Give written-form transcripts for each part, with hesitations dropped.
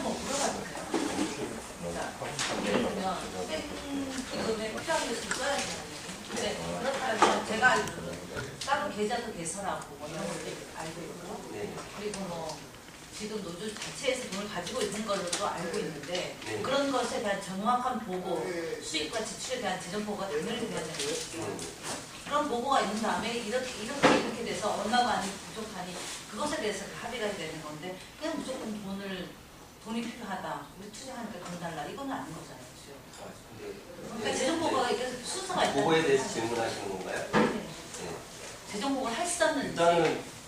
한번 물어봐주세요. 자, 그러면 기금에 필요한 것을 써야 되잖아요. 근데 그렇다면 제가 알기로는 따로 계좌도 개설하고 뭐 이런 것들 알고 있고, 그리고 뭐 지금 노조 자체에서 돈을 가지고 있는 걸로도 알고 있는데 그런 것에 대한 정확한 보고, 수입과 지출에 대한 재정 보고가 당연히 돼야 되는 거죠. 그런 보고가 있는 다음에 이렇게 돼서 얼마가 부족하니 그것에 대해서 합의가 되는 건데, 그냥 무조건 돈이 필요하다, 우리 투자하니까 돈 달라, 이건 아닌 거잖아요. 그렇죠? 그러니까 재정 보고가 이게 순서가 있다. 보고에 대해서 질문하시는 건가요? 네. 재정 보고를 했었는지.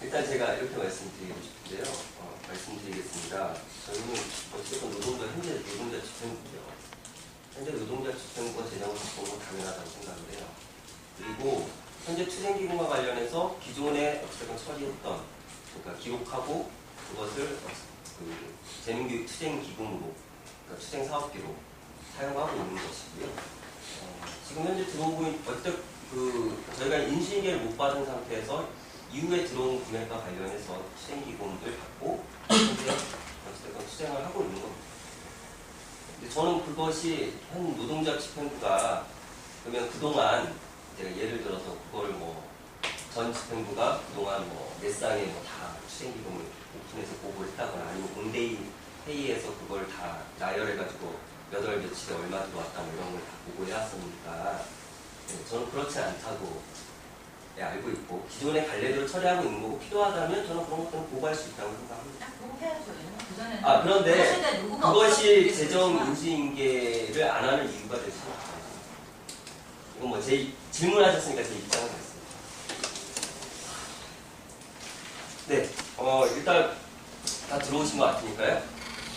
일단 제가 이렇게 말씀드리고 싶은데요. 말씀드리겠습니다. 저희는 어쨌든 현재 노동자 집행부죠. 현재 노동자 집행부가 재정을 바꾸는 건 당연하다고 생각을 해요. 그리고 현재 투쟁기금과 관련해서 기존에 어쨌든 처리했던, 그러니까 기록하고 그것을 재민교육 투쟁기금으로, 그러니까 투쟁사업비로 사용하고 있는 것이고요. 지금 현재 들어오고 있는, 저희가 인수인계를 못 받은 상태에서 이후에 들어온 금액과 관련해서 투쟁기금을 받고 현재 어쨌든 투쟁을 하고 있는 겁니다. 근데 저는 그것이 현 노동자 집행부가 그러면 그동안 제가 예를 들어서 그걸 전 집행부가 그동안 몇 쌍에 다 투쟁기금을 오픈해서 보고를 했다거나 아니면 온데이 회의에서 그걸 다 나열해가지고 몇 월 며칠에 얼마 들어왔다 이런 걸 다 보고해왔으니까 저는 그렇지 않다고 알고 있고, 기존의 관례대로 처리하고 있는 거고, 필요하다면 저는 그런 것들은 보고할 수 있다고 생각합니다. 보고해야죠. 그런데 그것이 재정 인수인계를 안 하는 이유가 될 수는 없어요. 이건 제 질문하셨으니까 제 입장을 했습니다. 네, 일단 다 들어오신 것 같으니까요.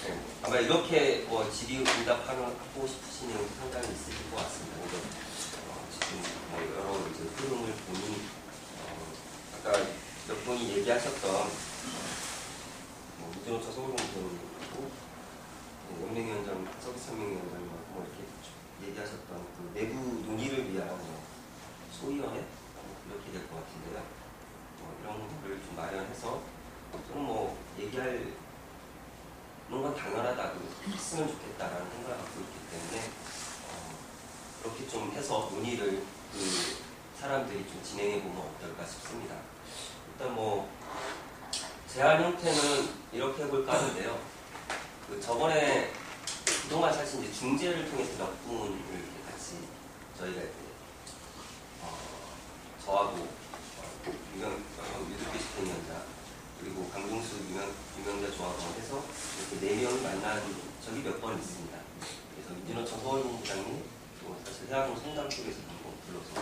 네, 아마 이렇게 질의응답하고 싶으신 내용이 상당히 있으실 것 같습니다. 지금 여러 흐름을 보니 아까 몇 분이 얘기하셨던 문진호차 서울공무원이고 연맹위원장, 서비스연맹위원장님하고 이렇게 얘기하셨던 그 내부 논의를 위한 소위원회 이렇게 될 것 같은데요. 이런 거를 좀 마련해서 저는 얘기할 건 당연하다고 했으면 좋겠다라는 생각을 갖고 있기 때문에 그렇게 좀 해서 논의를 사람들이 좀 진행해보면 어떨까 싶습니다. 일단 제안 형태는 이렇게 해볼까 하는데요. 저번에 그동안 사실 이제 중재를 통해서 몇 분을 이렇게 같이 저희가 저하고 유득기 집행위원장 그리고 강종수 유명자 조합원 해서 이렇게 4명이 만난 적이 몇 번 있습니다. 그래서 민진호청 서울본부장님, 사실 해양동 성당 쪽에서 한번 불러서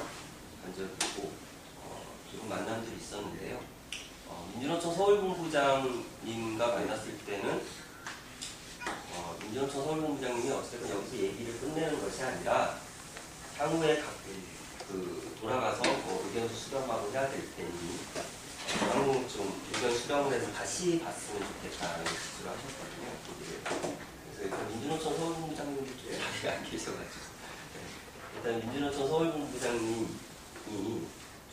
간 적이 있고 지금 만난 적이 있었는데요. 민진호청 서울본부장님과 만났을 때는 민진호청 서울본부장님이 어쨌든 여기서 얘기를 끝내는 것이 아니라 향후에 돌아가서 의견 수렴하고 해야 될 테니 향후 좀 의견 수렴을 해서 다시 봤으면 좋겠다는 지시를 하셨거든요. 그래서 일단 민진호청 서울본부장님도 자리에 안 계셔가지고 일단 민진호청 서울본부장님이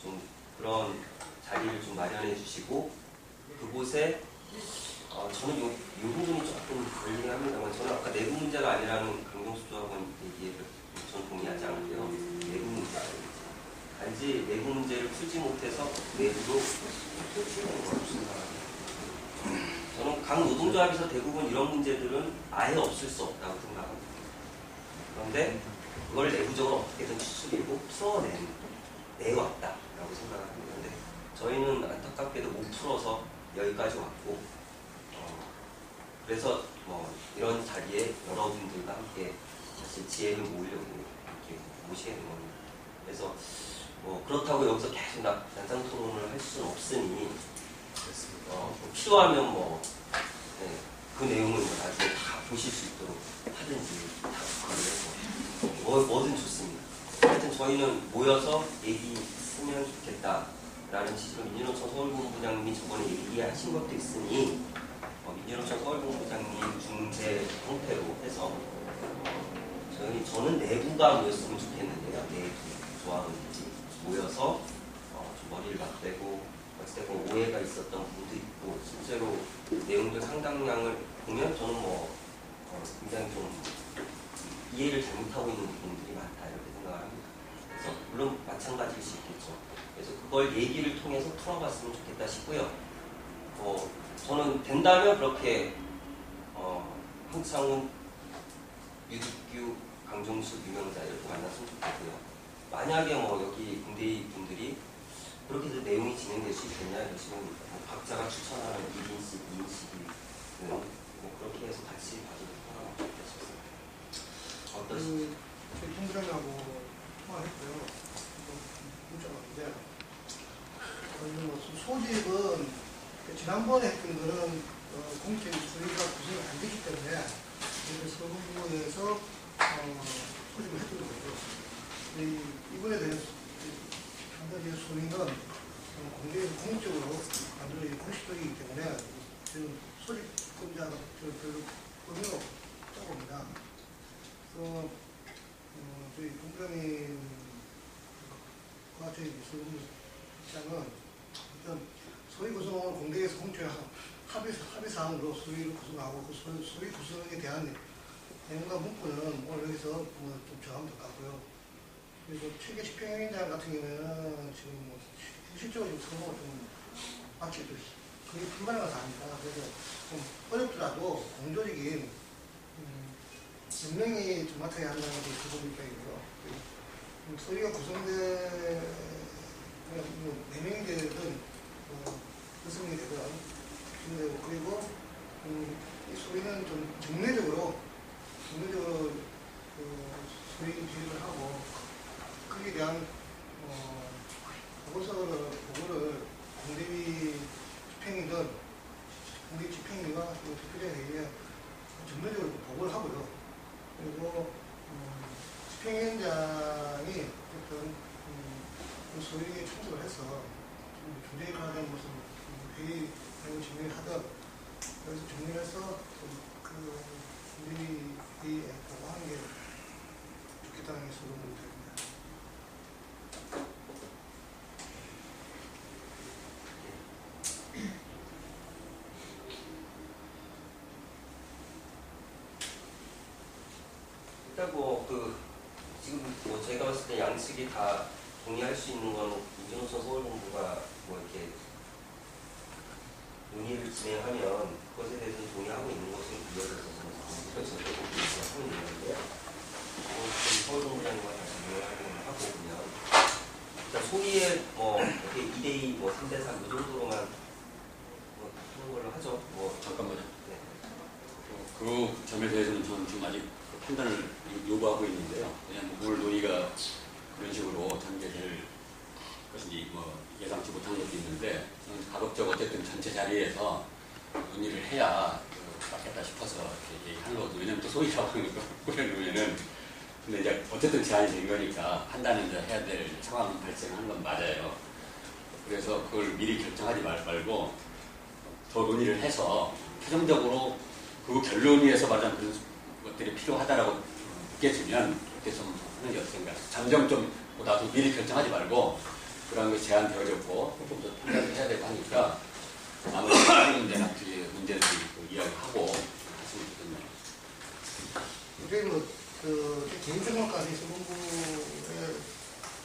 좀 그런 자리를 좀 마련해 주시고 그곳에 저는 이 부분이 조금 걸리긴 합니다만 저는 아까 내부 문제가 아니라는 강정수 조합원 얘기에 저는 동의하지 않고요. 내부 문제가 단지 내부 문제를 풀지 못해서 내부로 풀지는 거라고 생각합니다. 저는 각 노동조합에서 대부분 이런 문제들은 아예 없을 수 없다고 생각합니다. 그런데 그걸 내부적으로 어떻게든 추스리고 풀어내왔다라고 생각합니다. 근데 저희는 안타깝게도 못 풀어서 여기까지 왔고 그래서 이런 자리에 여러분들과 함께 사실 지혜를 모으려고 이렇게 모시게 된 겁니다. 그래서 그렇다고 여기서 계속 난상 토론을 할 수는 없으니 필요하면 그 내용을 나중에 다 보실 수 있도록 하든지 다 해서 뭐든 좋습니다. 하여튼 저희는 모여서 얘기했으면 좋겠다라는 취지로 민진호청 서울본부장님이 저번에 얘기하신 것도 있으니 민진호청 서울본부장님 중재 형태로 해서 저는 내부가 모였으면 좋겠는데요. 내부 조합원들이 모여서 좀 머리를 맞대고 오해가 있었던 부분도 있고 실제로 내용들 상당량을 보면 저는 굉장히 좀 이해를 잘못하고 있는 부분들이 많다 이렇게 생각을 합니다. 그래서 물론 마찬가지일 수 있겠죠. 그래서 그걸 얘기를 통해서 풀어봤으면 좋겠다 싶고요. 저는 된다면 그렇게 한창훈, 유득규, 강종숙 유명자 이렇게 만났으면 좋겠고요. 만약에 여기 군대의 분들이 그렇게 해서 내용이 진행될 수 있겠냐, 지금 각자가 추천하는 1인씩, 2인씩은 그렇게 해서 같이 봐도 될까 싶습니다. 어떠신지? 저희 총부장하고 통화했고요. 문자가 왔는데, 소집은 지난번에 했던 거는 공적인 소위가 구성이 안 되기 때문에 서울부에서 소집을 했던 거죠. 이번에 대한 상당히 소위는 공개에서 공적으로 만들어진 공식적이기 때문에 지금 소집금자가 별로 의미가 없다고 봅니다. 그래서 저희 동부장님과 저희 서울부장은 일단 소위 구성을 공개에서 공적으로 합의사항으로 소위를 구성하고 그 소위 구성에 대한 내용과 문구는 오늘 여기서 좀 정하면 될 것 같고요. 그리고 체계 집행위원장 같은 경우에는 지금 실질적으로 좀 선거가 좀 마치 그게 불가능한 사안이다. 그래서 좀 어렵더라도 공조적인 몇 명이 좀 맡아야 한다는 게 기본 입장이고요. 소위가 구성된 4명이 되든 6명이 되든 그리고 이 소위는 좀 정례적으로 소위 지휘를 하고 거기에 대한 보고를 공대위 집행위와 대표자에게 정례적으로 보고를 하고요. 그리고 집행위원장이 어쨌든 소위에 참석을 해서 조직에 관한 무슨 회의 내용 진행을 하든 그래서 정리해서 그 우리의 보고하는 게 좋겠다는 게 소론이 됩니다. 일단 지금 저희가 봤을 때 양측이 다 동의할 수 있는 건 이준호선 서울본부가 이렇게 논의를 진행하면 그것에 대해서는 동의하고 있는 것으로 이어져서 저는 하고 있는데요. 서울본부장님과 다시 논의를 하고 그냥 일단 소위에 이렇게 2대2, 3대3 이 정도로만 하는 걸로 하죠. 잠깐만요. 네. 그 점에 대해서는 저는 지금 아직 판단을 요구하고 있는데요. 그냥 오늘 논의가 그런 식으로 전개될 것인지 예상치 못한 것도 있는데 저는 가급적 어쨌든 전체 자리에서 논의를 해야 맞겠다 싶어서 이렇게 얘기하는 거거든요. 왜냐면 또 소위라고 하는 거 그러면은 근데 이제 어쨌든 제한이 된 거니까 판단을 이제 해야 될 상황 발생하는 건 맞아요. 그래서 그걸 미리 결정하지 말고 더 논의를 해서 최종적으로 그 결론위에서 말하는 그런 것들이 필요하다라고 느껴지면 그렇게 좀 하는 게 어떤가. 잠정 좀 나도 미리 결정하지 말고 그런 게 제한되어졌고 조금 더 판단을 해야 되고 하니까 아무래도 문제나 문제를 이야기하고 하시면 좋겠네요. 저희 개인 생각까지 서본부의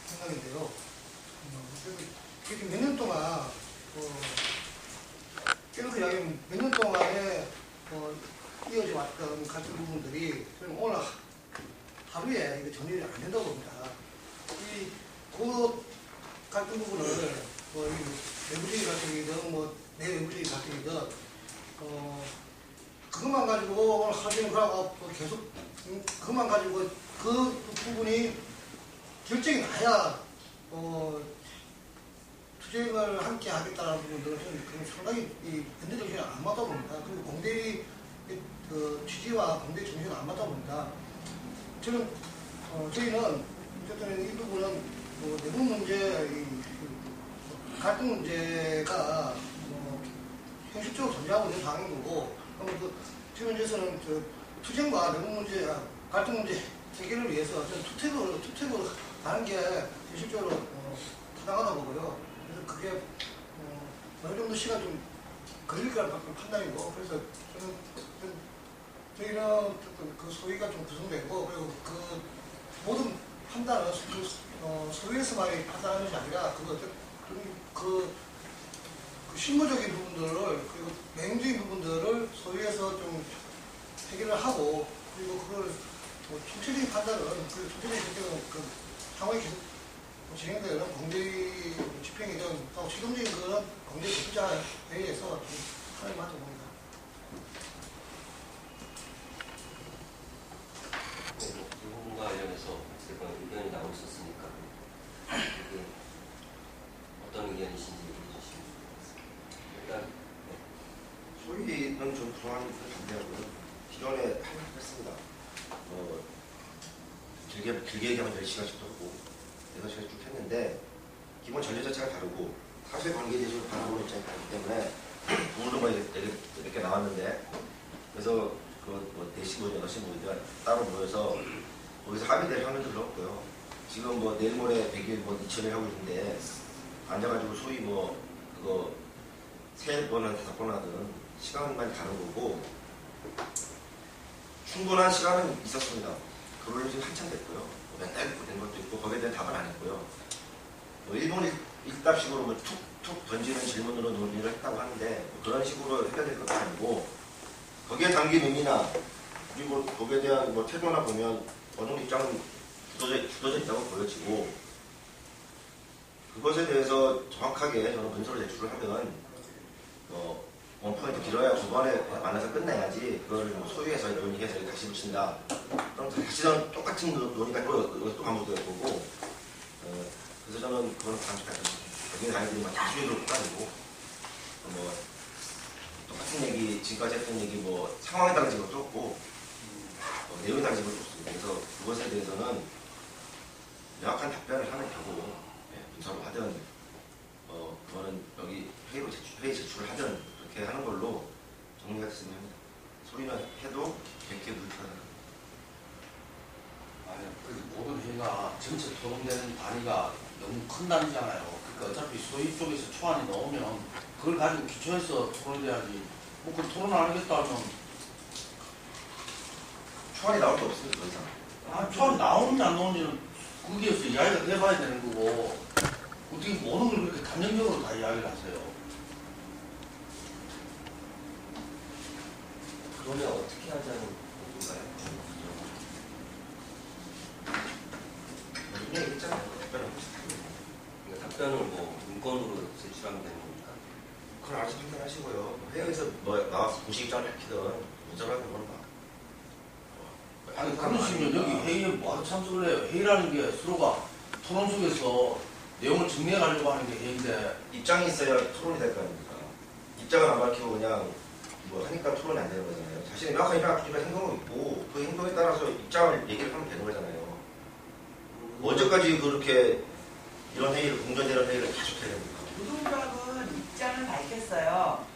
생각인데요. 그래서 몇 년 동안 계속 이야기하면 몇 년 동안에 이어져 왔던 같은 부분들이 오늘 하루에 이거 정리가 안 된다고 봅니다. 그 같은 부분을 내부적인 갈등이든 내외부적인 갈등이든 그것만 가지고 오늘 하루는 그러고 계속 그것만 가지고 그 부분이 결정이 나야 투쟁을 함께 하겠다는 부분들은 저는 상당히 현대 정신이 안 맞다 봅니다. 그리고 공대의 취지와 공대 정신이 안 맞다 봅니다. 저희는 어쨌든 이 부분은 내부 문제, 갈등 문제가 현실적으로 존재하고 있는 상황인 거고, 그럼 지금 현재에서는 투쟁과 내부 문제, 갈등 문제 해결을 위해서 저는 투택으로 가는 게 현실적으로 타당하다 보고요. 그래서 그게 어느 정도 시간 좀 걸릴 거라는 판단이고, 그래서 저는 저희는 어쨌든 그 소위가 좀 구성되고 그리고 그 모든 판단은 소위에서만이 판단하는 게 아니라 그 실무적인 부분들을 그리고 내용적인 부분들을 소위에서 좀 해결을 하고 그리고 그걸 뭐 총체적인 판단은 그 총체적인 결정은 그 향후에 계속 진행되는 공제의 집행이든 또 최종적인 그런 공제 대표자 회의에서 하나님 맡아봅니다. 네, 이 부분과 관련해서 제가 의견이 나올 수 있으니까 이게 어떤 의견이신지 얘기해 주시면 좋겠습니다. 일단 소위는 좀 구성하는 데 반대하고요. 기존에 했습니다. 길게 얘기하면 10시간씩도 하고 6시간씩 쭉 했는데 기본 전제 자체가 다르고 사실관계에 대해서 바라보는 입장이 다르기 때문에 오늘도 뭐 이렇게 나왔는데 그래서 그 4시 모임, 8시 모임 따로 모여서 거기서 합의될 화면도 들었고요. 지금 뭐 내일 모레 100일 뭐 2천일 하고 있는데 앉아가지고 소위 뭐 그거 3번이나 5번 하든 시간만 가는 거고 충분한 시간은 있었습니다. 그걸로 지금 한참 됐고요. 맨날 된 것도 있고 거기에 대한 답은 안 했고요. 뭐 일본 일답식으로 뭐 툭툭 던지는 질문으로 논의를 했다고 하는데 뭐 그런 식으로 해결될 것도 아니고 거기에 담긴 의미나 그리고 거기에 대한 뭐 태도나 보면 어느 정도 입장은 굳어져 있다고 보여지고 그것에 대해서 정확하게 저는 문서를 제출을 하면 원포인트 길어야 2번에 만나서 끝내야지 그걸 뭐 소위해서 논의해서 다시 붙인다. 그럼 다시는 똑같은 논의가 또 반복될 거고 그래서 저는 그건 반식하지 여기는 아이들이 막 다수의로 빠지고 뭐 똑같은 얘기 지금까지 했던 얘기 뭐 상황에 따라 지금 쫓고 내용에 따라 지금 쫓습니다. 그래서 그것에 대해서는 명확한 답변을 하는 경우 문서로 하든 그거는 여기 회의 제출을 하든 그렇게 하는 걸로 정리가 됐으면 합니다. 소리는 해도 100개 불편하다. 아니, 그 모든 회의가 전체 토론되는 단위가 너무 큰 단위잖아요. 그러니까 어차피 소위 쪽에서 초안이 나오면 그걸 가지고 기초해서 토론돼야지. 뭐 그 토론 안 하겠다 하면 초안이 나올 게 없습니다. 더 이상. 초안 나오는지 안 나오는지는 거기에서 이야기가 돼봐야 되는 거고 어떻게 모든 걸 그렇게 감정적으로 다 이야기를 하세요. 그러면 어떻게 하자는 건가요? 그냥 얘기했잖아요. 그러니까 답변을 뭐 문건으로 제출하면 되는 겁니까? 그걸 알아서 판단하시고요. 회의에서 뭐 나와서 공식 입장을 밝히든 문자로 하는 건 막. 아니 그러시면 여기 회의에 뭐하러 참석을 해요? 회의라는 게 서로가 토론 속에서 내용을 정리해가려고 하는 게 회의인데 입장이 있어야 토론이 될 거 아닙니까? 입장을 안 밝히고 그냥 뭐 하니까 토론이 안 되는 거잖아요. 자신의 명확한 입장을 행동하고 있고 그 행동에 따라서 입장을 얘기를 하면 되는 거잖아요. 언제까지 그렇게 이런 회의를 공전되는 회의를 계속 해야 됩니까? 노동조합은 입장을 밝혔어요.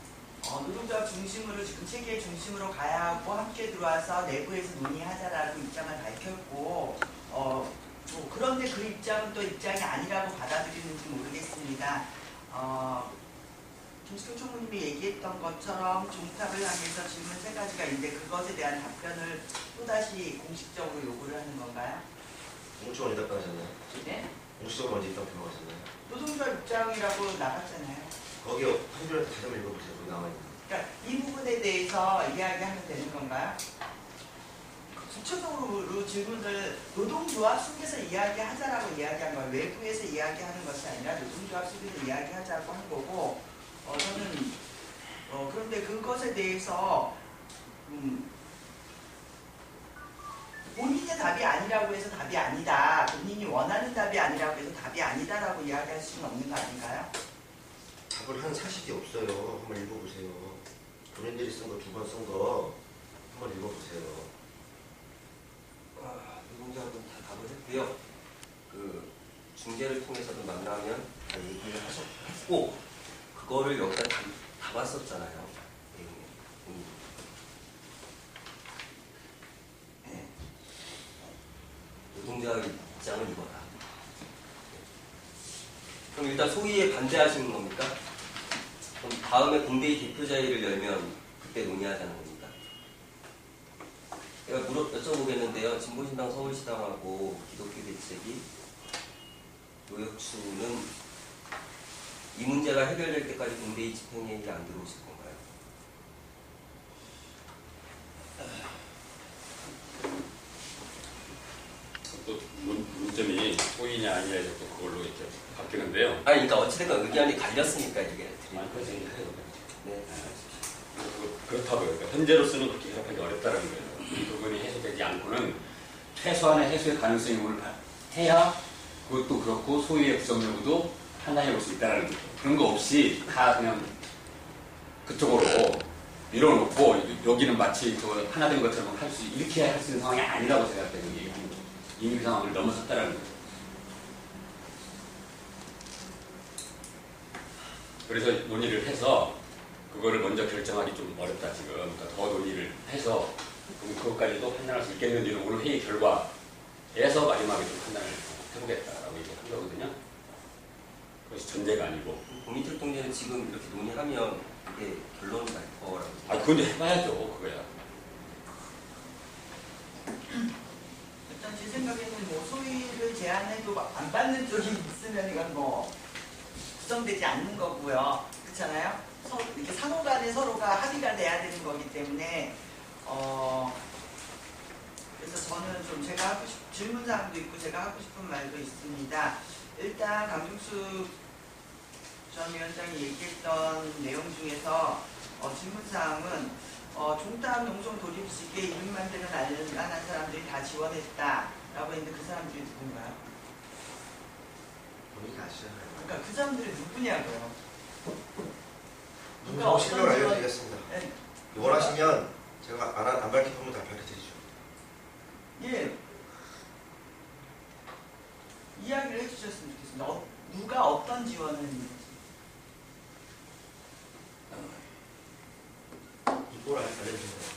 노동조합 중심으로 지금 체계의 중심으로 가야 하고 함께 들어와서 내부에서 논의하자라고 입장을 밝혔고 그런데 그 입장은 또 입장이 아니라고 받아들이는지 모르겠습니다. 김숙현 총무님이 얘기했던 것처럼 종탑을 향해서 질문 3가지가 있는데 그것에 대한 답변을 또다시 공식적으로 요구를 하는 건가요? 공식적으로 언제 답변하셨나요? 네? 공식적으로 언제 답변하셨나요? 노동조합 입장이라고 나갔잖아요. 거기 한 줄에서 다시 한번 읽어보세요. 거기 나와 있는. 그러니까 이 부분에 대해서 이야기하면 되는 건가요? 구체적으로 질문을 노동조합 속에서 이야기하자라고 이야기한 거예요. 외부에서 이야기하는 것이 아니라 노동조합 속에서 이야기하자고 한 거고 저는 그런데 그것에 대해서 본인의 답이 아니라고 해서 답이 아니다. 본인이 원하는 답이 아니라고 해서 답이 아니다라고 이야기할 수는 없는 거 아닌가요? 답을 한 사실이 없어요. 한번 읽어보세요. 본인들이 쓴 거 2번 쓴 거 한번 읽어보세요. 노동자분 다 답을 했고요. 그 중재를 통해서도 만나면 다 얘기를 하셨고 그거를 여기다 담았었잖아요. 노동자의 입장은 이거다. 그럼 일단 소위에 반대하시는 겁니까? 그럼 다음에 공대의 대표자회의를 열면 그때 논의하자는 겁니까? 제가 여쭤보겠는데요. 진보신당 서울시당하고 기독교 대책위 노역추는 이 문제가 해결될 때까지 군대의 집행회의에 안 들어오실 건가요? 또 문점이 소위냐 아니냐에서 또 그걸로 이렇게 바뀌는데요. 아니, 그러니까 어찌됐건 의견이 갈렸으니까 이게 많이 그래서 드리는 이제 거예요. 네. 그렇다고요. 그러니까 현재로서는 그렇게 해석하기 어렵다는 거예요. 이 부분이 해소되지 않고는 최소한의 해소의 가능성을 해야 그것도 그렇고 소위의 구성 여부도 판단해 볼 수 있다는 거죠. 그런 거 없이 다 그냥 그쪽으로 밀어놓고 여기는 마치 저 하나 된 것처럼 이렇게 할 수 있는 상황이 아니라고 생각되는 게 이미 그 상황을 넘어섰다는 거죠. 그래서 논의를 해서 그거를 먼저 결정하기 좀 어렵다 지금. 그러니까 더 논의를 해서 그럼 그것까지도 판단할 수 있겠는지는 오늘 회의 결과에서 마지막에 좀 판단을 해보겠다라고 얘기한 거거든요. 그것이 전제가 아니고. 국민철동제는 지금 이렇게 논의하면 이게 결론이 날 거라고. 아, 그건 이제 해봐야죠, 그거야. 일단 제 생각에는 뭐 소위를 제안해도 안 받는 쪽이 있으면 이건 뭐 구성되지 않는 거고요. 그렇잖아요? 서로 이렇게 상호간에 서로가 합의가 돼야 되는 거기 때문에 그래서 저는 좀 제가 하고 질문 사항도 있고 제가 하고 싶은 말도 있습니다. 일단 강중수 전 위원장이 얘기했던 내용 중에서 질문 사항은 종탑 농성 돌입 시기에 이름만 되는 알만한 사람들이 다 지원했다라고 했는데 그 사람들이 누군가요? 본인이 아시잖아요. 그러니까 그 사람들이 누구냐고요? 누가 실명을 알려드리겠습니다. 네. 원하시면 제가 안 밝히면 다 밝혀드리죠. 예. 이야기를 해주셨으면 좋겠습니다. 누가 어떤 지원을 했는지. 이걸 알려주세요.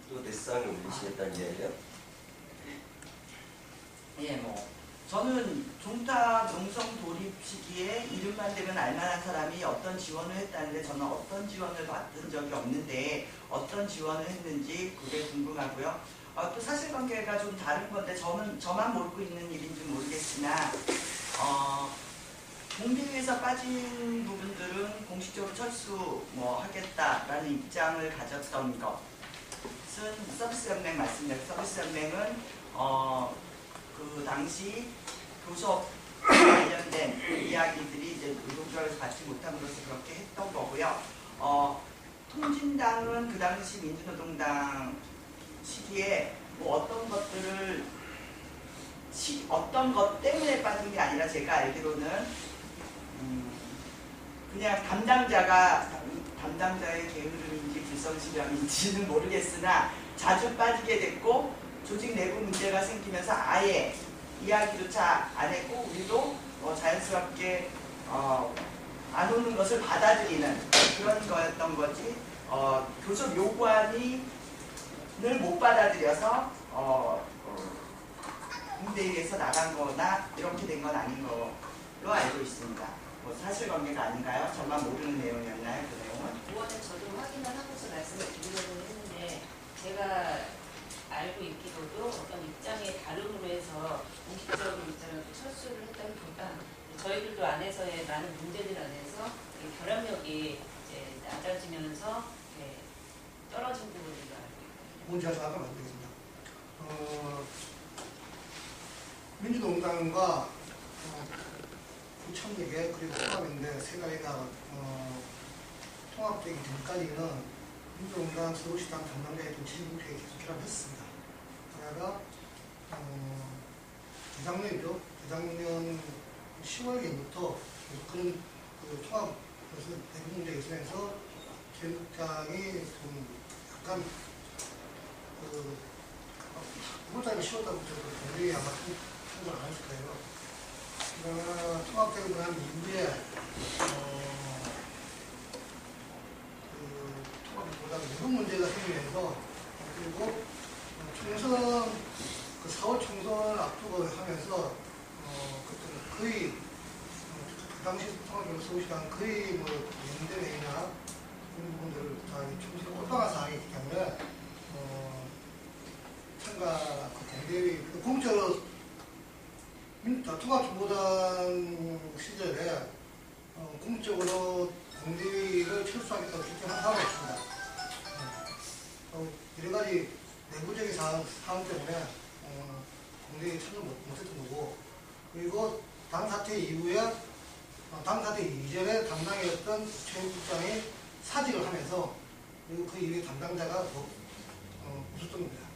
또 넷상에 올리시겠다는 이야기예요? 예, 뭐 저는 종탑 농성 돌입 시기에 이름만 되면 알만한 사람이 어떤 지원을 했다는데 저는 어떤 지원을 받은 적이 없는데 어떤 지원을 했는지 그게 궁금하고요. 또 사실관계가 좀 다른 건데 저만 모르고 있는 일인지 모르겠으나 공비위에서 빠진 부분들은 공식적으로 철수 하겠다라는 입장을 가졌던 것은 서비스연맹 맞습니다. 서비스연맹은 그 당시 교섭 관련된 이야기들이 이제 노동조합에서 받지 못함으로써 그렇게 했던 거고요. 통진당은 그 당시 민주노동당 시기에 뭐 어떤 것들을 어떤 것 때문에 빠진 게 아니라 제가 알기로는 그냥 담당자의 게으름인지 불성실함인지는 모르겠으나 자주 빠지게 됐고 조직 내부 문제가 생기면서 아예 이야기조차 안 했고 우리도 자연스럽게 안 오는 것을 받아들이는 그런 거였던 거지 교섭 요구안을 못 받아들여서 군대에서 나간 거나 이렇게 된 건 아닌 걸로 알고 있습니다. 뭐 사실관계가 아닌가요? 저만 모르는 내용이었나요? 그 내용은? 의원은 저도 확인을 하고서 말씀을 드리려고 했는데 제가 알고 있기로도 어떤 입장의 다름으로 해서 공식적인 입장을 철수를 했다기보다 저희들도 안에서의 많은 문제들 안에서 결합력이 이제 낮아지면서 떨어진 부분인 걸 알고 있거든요. 문제가 정확하게 말씀드리겠습니다. 민주노동당과 부천역에 그리고 통합인데 세 가지가 통합되기 전까지는 민주노동당 서울시당 담당자의 좀 지지국회에 계속 결합했습니다. 하나가 재작년이죠. 재작년 10월경부터 그런 통합 내부 문제가 있으면서 제국장이 좀 약간 후보자님이 10월달부터 동료에 아마 통보를 안 했을 거예요. 그러나 통합되고 난 이후에 통합보다 내부 문제가 생기면서 그리고 총선 4월 총선을 앞두고 하면서 그때는 거의 그 당시 통합을 서울시당 거의 연대회의나 그런 부분들을 다 총선에 올라간 상황이기 때문에 공적으로 공대위를 철수하겠다고 결정한 사람은 없습니다. 여러 가지 내부적인 사항 때문에 공대위에 참여 못했던 거고, 그리고 당 사퇴 이후에 당 사퇴 이전에 담당했던 최영국장이 사직을 하면서 그리고 그 이후에 담당자가 없었던 겁니다.